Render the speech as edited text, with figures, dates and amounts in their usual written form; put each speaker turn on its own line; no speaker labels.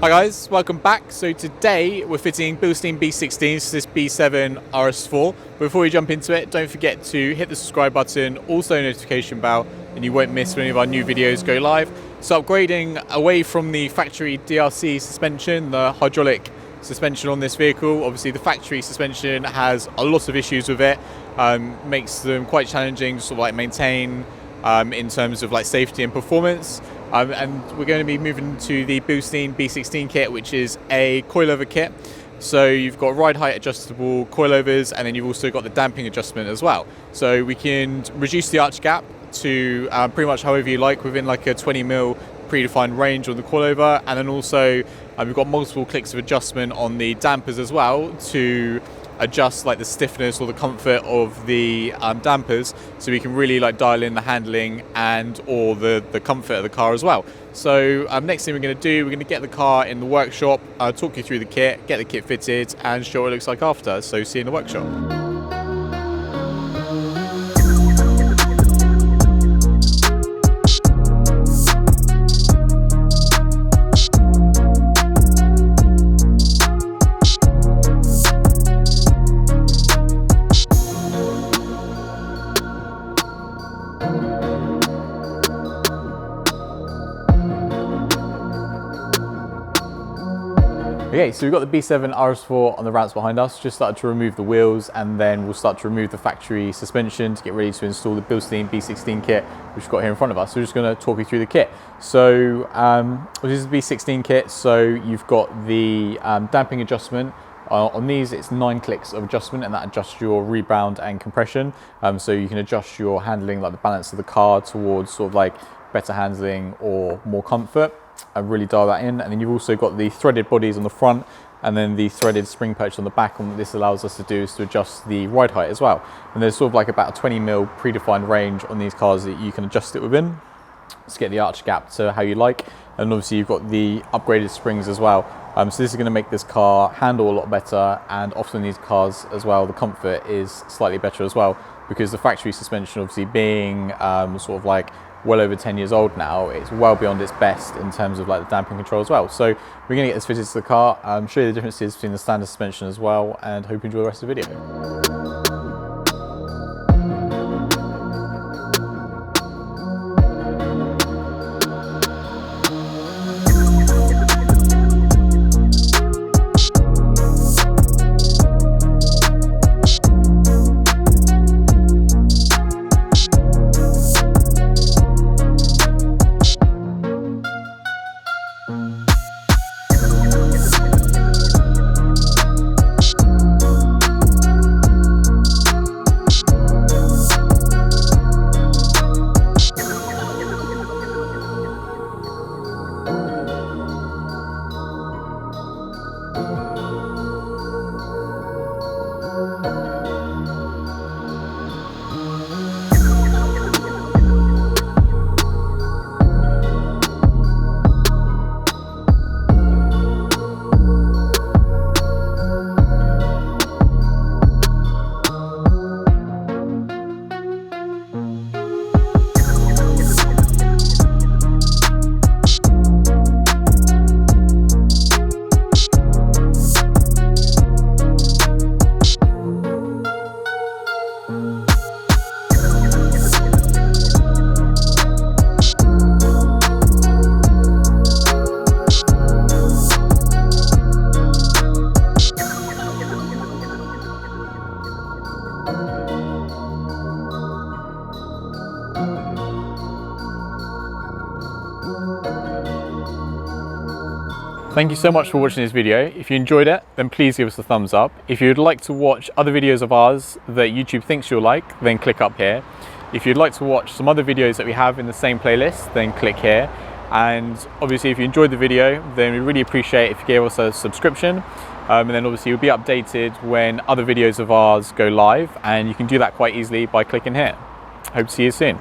Hi guys, welcome back. So today we're fitting BILSTEIN B16 to this B7 RS4. Before we jump into it, don't forget to hit the subscribe button, also notification bell, and you won't miss when any of our new videos go live. So upgrading away from the factory DRC suspension, the hydraulic suspension on this vehicle. Obviously the factory suspension has a lot of issues with it, makes them quite challenging to sort of like maintain in terms of like safety and performance. And we're going to be moving to the BILSTEIN B16 kit, which is a coilover kit. So you've got ride height adjustable coilovers, and then you've also got the damping adjustment as well. So we can reduce the arch gap to pretty much however you like within like a 20mm predefined range on the coilover, and then also we've got multiple clicks of adjustment on the dampers as well to adjust like the stiffness or the comfort of the dampers, so we can really like dial in the handling and or the comfort of the car as well. So next thing we're going to do, we're going to get the car in the workshop, talk you through the kit, get the kit fitted and show what it looks like after. So see you in the workshop. Okay, so we've got the B7 RS4 on the ramps behind us. Just started to remove the wheels, and then we'll start to remove the factory suspension to get ready to install the BILSTEIN B16 kit, which we've got here in front of us. So we're just going to talk you through the kit. So this is the B16 kit. So you've got the damping adjustment. On these, it's 9 clicks of adjustment, and that adjusts your rebound and compression. So you can adjust your handling, like the balance of the car, towards sort of like better handling or more comfort. And really dial that in. And then you've also got the threaded bodies on the front, and then the threaded spring perch on the back. And what this allows us to do is to adjust the ride height as well. And there's sort of like about a 20mm predefined range on these cars that you can adjust it within to get the arch gap to how you like. And obviously you've got the upgraded springs as well. So this is going to make this car handle a lot better, and often these cars as well, the comfort is slightly better as well, because the factory suspension obviously being sort of like well over 10 years old now, it's well beyond its best in terms of like the damping control as well. So we're going to get this fitted to the car, show you the differences between the standard suspension as well, and hope you enjoy the rest of the video. Thank you so much for watching this video. If you enjoyed it, then please give us a thumbs up. If you'd like to watch other videos of ours that YouTube thinks you'll like, then click up here. If you'd like to watch some other videos that we have in the same playlist, then click here. And obviously if you enjoyed the video, then we really appreciate if you gave us a subscription. And then obviously you'll be updated when other videos of ours go live, and you can do that quite easily by clicking here. Hope to see you soon.